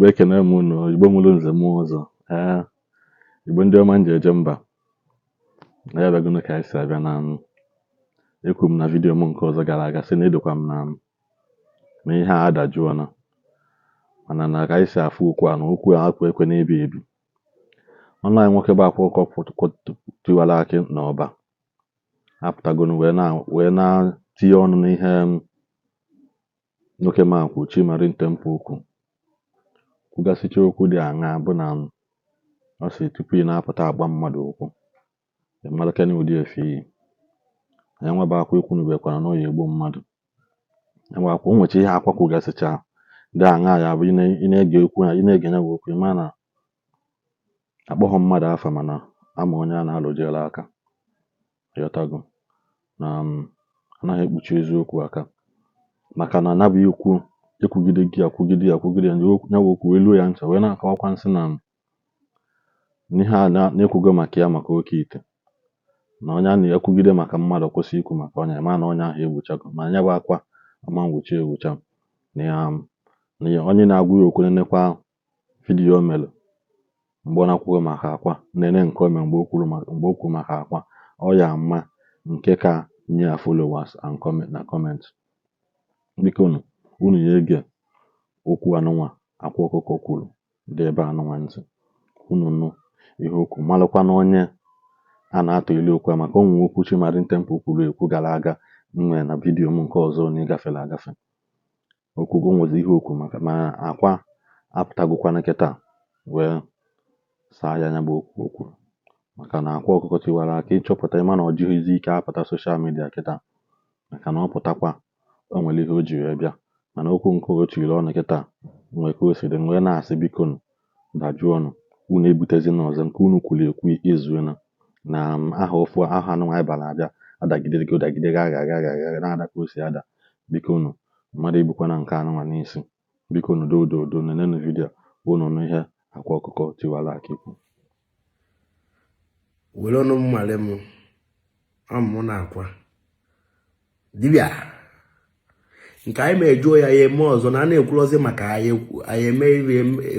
Igbo ekene m unu, Igbo mụrụ nze m ụzọ. Igbo ndị ọma nje eje mba. Ya bịagono ka anyị si abịa na ekwu m na vidiyo m nke ọzọ gara aga sị na edokwa m na ihe a adajụọ na mana na ka anyị si afụ okwu a na okwu a akwa ekwe na-ebi ebi. Ọnụ anyị nwoke bụ Awka Okuko Tiwaraki na ọba apụtagono wee na-tinye ọnụ n'ihe nwoke ma kwuchi mara ntempo okwu kwugasịcha okwu dị aṅa bụ na ọ sị tupu ị na-apụta agba mmadụ okwu ịmalakene ụdị efe iyi ya nwebe akwa ekwu nubekwara na ọ ya egbu mmadụ ya nwe akwa onwechi ihe akwa kwugasịcha dị aṅa ya bụ ị na-ege okwu ya ị na-ege nya bụ okwu ịma na akpọghọ mmadụ afa mana ama onye a na-alụjere aka yọtago na anaghị ekpuchi eziokwu aka maka na anabụ ikwu ekwugide gị akwugide ya nyawa okwu elu ya ntị wee na-akọwakwa nsị na n'ihe a na-ekwugo maka ya maka oke ite na onye a na-ekwugide maka mmadụ kwụsị ikwu maka onye ma na onye ahụ egbuchago ma nya bụ akwa ama ngwuchi egwucha na onye na-agwụ ya okwu nenekwa vidiyo o mere mgbe ọ na-akwugo maka akwa nene nke ome mgbe o kwuru maka akwa ọ ya ama nke ka nye ya followers and comment biko unu ya ege okwu anụnwa Awka Okuko kwuru dị ebe anụnwa ntị unu nụ ihe okwu malụkwa na onye a na-atụ ilu okwu maka onwe okwu chimari ntempo kwuru ekwu gara aga nwe na vidiyo m nke ọzọ na ịgafere agafe okwu nwezi ihe okwu maka ma akwa apụtagokwana kịta wee saa ya anya bụ okwu maka na Awka Okuko Tiwaraki ịchọpụta ịma na ọ jighịzi ike apụta soshal midia kịta maka na ọ pụtakwa o nwere ihe o ji wee bịa mana okwu nke o chiri ọnụ kịta nwee ka o siri nwee na-asị biko dajụọ ọnụ unu ebutezi n'ọzọ nke unu kwuru ekwu izuena na aha ụfụ aha anụnwa anyị bara abịa adagide ga na-ada ka o si ada biko mmadụ egbukwana nke anụnwa n'isi biko dodo nenenu vidiyo unu nụ ihe Awka Okuko Tiwaraki kwu were ọnụ mmale m amụ na akwa dibịa nke anyị ma ejuo ya ya eme ọzọ na a na-ekwurozi maka anyị eme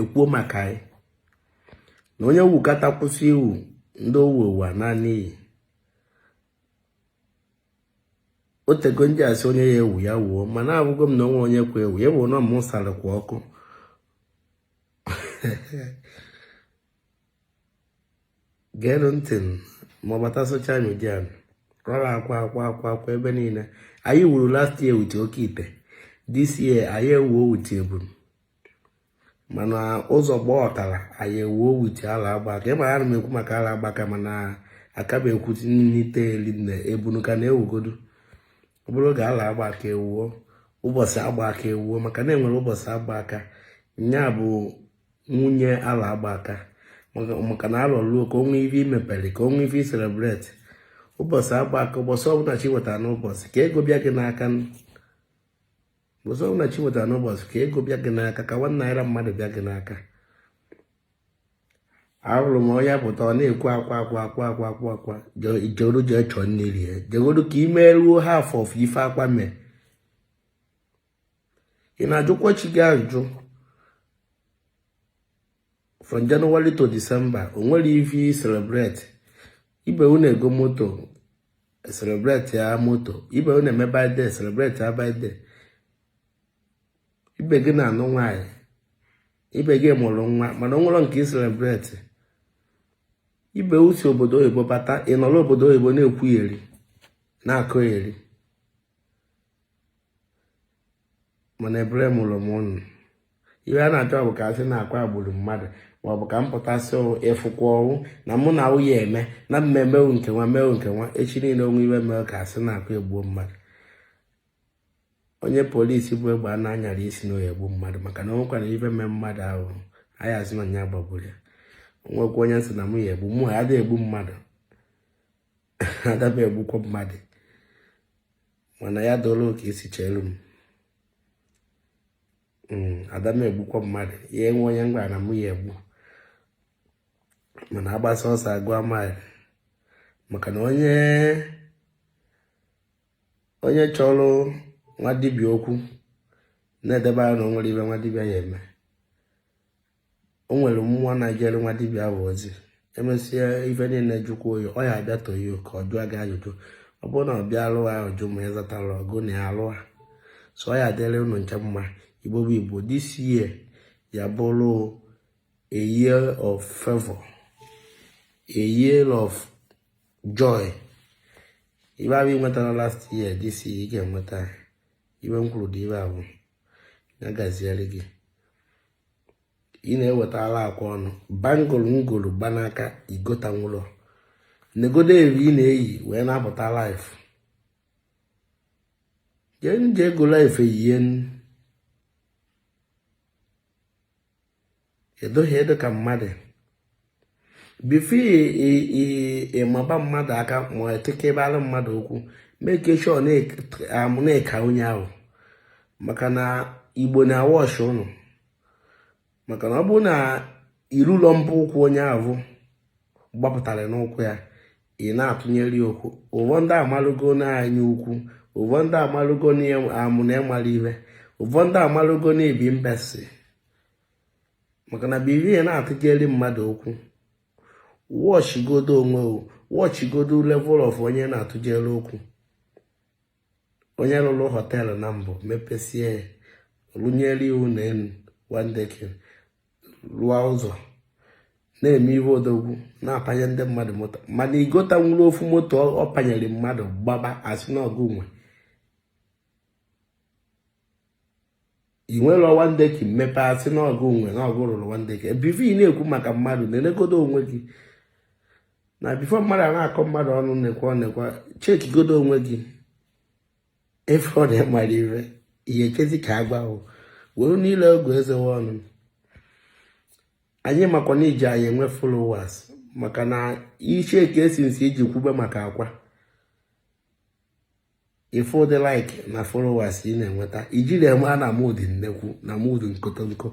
ekwuo maka anyị na onye wukata kwụsị iwu ndị owewa naanị iyi otego ndị asị onye ya ewu ya wuo mana abụgo m na onwe onye kwa ewu ya bụ na m sara kwa ọkụ geenụ ntị ma ọ bata soshal midia rọrọ akwa ebe niile anyị wuru last year wit oke ite this year anyị ewuo wit ebunu mana ụzọ gba ọtara anyị ewuo wit ala agbaka ịma ya na m ekwu maka ala agbaka mana aka m ekwu n'ite eli na ebunu ka na-ewugodu ọ bụrụ oge ala agbaka ewuo ụbọchị agbaka ewuo maka na enwere ụbọchị agbaka nya bụ nwunye ala agbaka maka na alọluo ka onwe ife imepere ka onwe ife celebrate ụbọchị agbaka ụbọchị ọbụla chi wetara n'ụbọchị ka ego bịa gị n'aka ụbọchị ọbụla chi wetara n'ụbọchị ka ego bịa gị n'aka ka $1 mmadụ bịa gị n'aka ahụrụ m onye pụta ọ na-ekwu akwa jegodo jee chọọ nne rie jegodo ka ime ruo half of ife akwa mee ị na-ajụkwa chi gị ajụjụ from January to December o nwere ife celebrate ibe unu ego moto celebrate ya moto ibe unu eme birthday celebrate ya birthday ibe gị na-anụ nwaanyị ibe gị mụrụ nwa mana onwere nke celebrate ibe usi obodo oyibo bata ị nọrọ obodo oyibo na-ekwu eri na-akụ eri mana ebere mụrụ m ụnụ ihe a na-achọ bụ ka asị na-akwa agburu mmadụ maọbụ ka m pụtasị ịfụkwa ọnwụ na mụ na nwunye eme na mmemme nke nwa echi niile onwe iwe mere ka asị na-akwa egbuo mmadụ onye polisi bụ egbe a na-anyara isi na egbu mmadụ maka na onwekwara ife mee mmadụ ahụ anyị azụ na nya gbagburu ya onwekwa onye nsị na mụ ya egbu mụ ada egbu mmadụ adaba egbukwa mmadụ mana ya dolo ka esi chere m adama egbukwa mmadụ ya enwe onye ngwa na mụ ya egbu mana agbasa ọsọ agụa maịlị maka na onye chọrọ nwa dibịa okwu na-edebe anya na o nwere ibe nwa dibịa ya eme o nwere mmụọ na-ejere nwa dibịa bụ ozi emesịa ife niile jụkwa oyi ọ ya abịa toyo ka ọ jụọ gị ajụjụ ọ bụrụ na ọ bịa alụ ajụjụ ma ị zatara ọgụ na ya alụ so ọ ya adịrị unu nche mma Igbo bụ Igbo this year ya bụrụ a year of favor, a year of joy. Ibe abụ nwetara last year this year ị ga-enweta ibe m kwuru dị ibe abụ ya gaziere gị ị na-ewetara akwa ọnụ bangụl ngolu gbanaka igota nwụlọ negodo eri ị na-eyi wee na-apụta life je ego life eyiye edoghị edo ka mmadụ bifo ịmaba mmadụ aka ma etekebara mmadụ okwu make sure na-eka onye ahụ maka na Igbo na-awọshị ụnụ maka na ọ bụ na irulọ mbụ ụkwụ onye ahụ gbapụtara n'ụkwụ ya ị na-atụnyere okwu ụvọ ndị amalụgo na-anya ukwu ụvọ ndị amalụgo na-amụ na ịmara ihe ụvọ ndị amalụgo na-ebi mbesi maka na biri na-atụnyere mmadụ okwu wọchigodo onwe o wọchigodo level of onye na-atụnyere okwu onye lụrụ họteelụ na mbụ mepesie rụnyere iwu na enu wandeke rụọ ụzọ na-eme ihe odogwu na-apanye ndị mmadụ moto mana igota nwere ofu moto ọ panyere mmadụ gbaba asị na ọgụ nwe ị nwere wandeki mmepe asị na ọgụ nwe na ọgụ rụrụ wandeki bifo ị na-ekwu maka mmadụ na-elegodo onwe gị na bifo mmadụ a na-akọ mmadụ ọnụ nekwa chekigodo onwe gị efe ọ na-emara ire ihe echezi ka agba were niile oge ezewe ọnụ anyị makwa na iji anyị enwe followers maka na iche ka esi nsi iji kwube maka akwa ifo dị like na followers ị na-enweta ijiri enwe a na mood nnekwu na mood nkotonko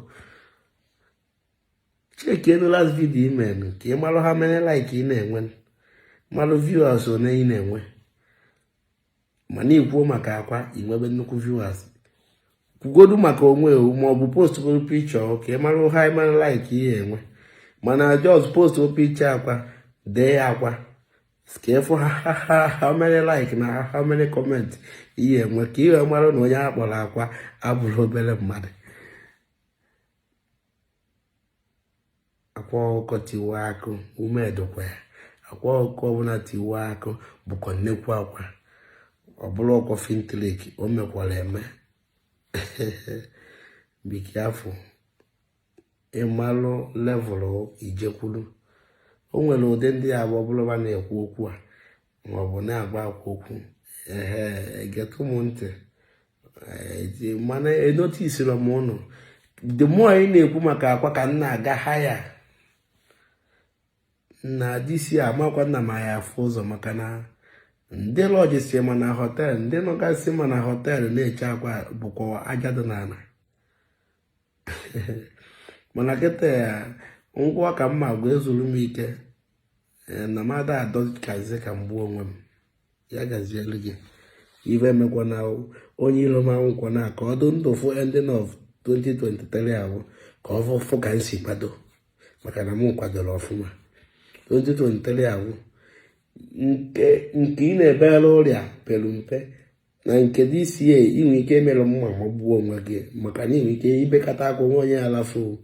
cheki elu last video ime ka ị marụ ha many like ị na-enwe marụ viewers one ị na-enwe mana ikwuo maka akwa inwebe nnukwu viewers kwugodu maka onwe ma ọ bụ post go picture ka ị marụ ha many like ihe enwe mana just post picture akwa dee akwa skefu how many like na how many comment ihe enwe ka ihe marụ na onye akpọrọ akwa abụrụ obere mmadụ Awka Okuko Tiwaraki ume edokwa ya Awka Okuko ọbụla Tiwaraki bụkwa nnekwu akwa ọ bụrụ ọkwa fintriki o mekwara eme bikiafụ ịmalụ level ijekwuru o nwere ụdị ndị abụ ọbụla na-ekwu okwu a maọbụ na-agba akwa okwu egetụ m ntị mana enotisiri m ụnụ the more ị na-ekwu maka akwa ka m na-aga haya na disi amakwa nna m ya afụ ụzọ maka na ndị lọji si ma na họteelụ ndị nọgasị ma na họteelụ na-eche akwa bụkwa aja dị n'ala mana kịta ya ngwa ka mma gwa ezuru m ike na mada adọkazi ka mgbu onwe m ya gazielu gị ibe emekwa na onye ilo ma nkwọ na ka ọdụ ndụ fụ ending of 2023 ahụ ka ọ fụ ka m si kwado maka na m kwadoro ọfụma 2023 ahụ nke ị na-ebere ọrịa pere mpe na nke dị isi inwe ike emere mma ma gbuo onwe gị maka na inwe ike ibekata akwa nwa onye alafu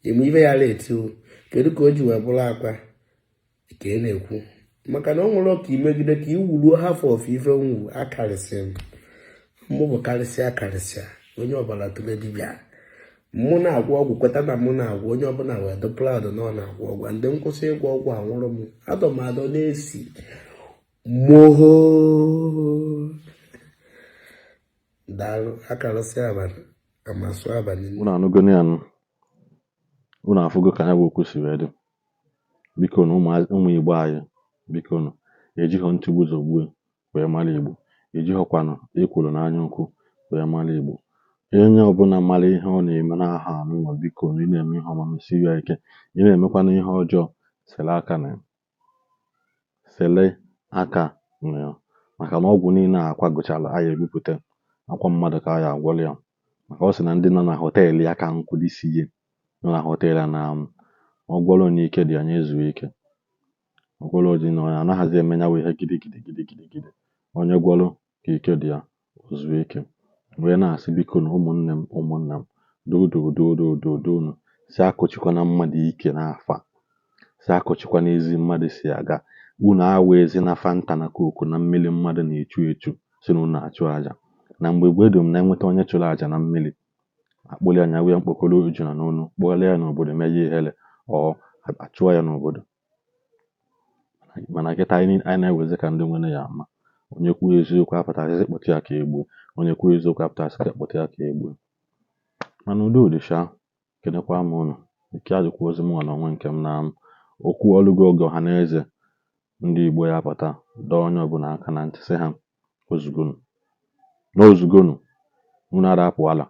eme ibe ya letu kedu ka o ji wee bụrụ akwa ka ị na-ekwu maka na ọ nwere ọka imegide ka iwuruo half of ife nwu akarịsịa mụ bụ karịsịa onye ọbụla tụle dibịa mụ na-agwọ ọgwụ kweta na mụ na-agwọ onye ọbụla wee dị proud na ọ na-agwọ ọgwụ ndị nkwụsị ịgwọ ọgwụ anwụrụ m adọmadọ na-esi moho daalụ akarịsị abalị amasụ abalị unu anụgoni anụ unu afụgo ka ya bụ okwu si wee dị biko na ụmụ Igbo anyị biko na ejighọ ntụgbu zọgbuo wee mara Igbo ejighọkwanụ ekworo n'anya nkụ wee mara Igbo onye ọbụla mara ihe ọ na-eme n'aha anụnwa biko na ị na-eme ihe ọma mesi ya ike ị na-emekwana ihe ọjọọ sele aka na ya maka na ọgwụ niile akwa gụchara anyị ebupụta akwa mmadụ ka anyị agwọrọ ya maka ọ sị na ndị nọ na họteelụ ya ka nkụ dịsi ihe nọ na họteelụ na ọ gwọrọ n'ike dị anya ezuo ike, ọ gwọrọ dị na onye anaghịzi emenyawa ihe gidigidi onye gwọrọ ka ike dị ya ozuo ike. Wee na-asị biko na ụmụnne m doodonu si akụchikwana mmadụ ike n'afa, si akụchikwana ezi mmadụ si aga, unu aweezi na fanta na koku na mmiri mmadụ na-echu si na unu achụ aja. Na mgbe gbedum na-enweta onye chụrụ aja na mmiri, akpụli anya wee mkpokoro ojuna n'onu kpọrọ ya n'obodo mee ihere ọ achụọ ya n'obodo. Mana kịta anyị na-ewezi ka ndị nwere ya ama, onye kwuo eziokwu apụtasị kpọta ya ka egbue, onye kwuo eziokwu apụtasị ka kpọta ya ka egbue. Mana udo dịcha, kenekwa m unu, ike adịkwa ozi mụnwa n'onwe nke m na okwu ọlụgo oge ọha na eze ndị Igbo ya apụta dọọ onye ọbụla aka na ntị sị ha ozugonu unu ada apụ ala.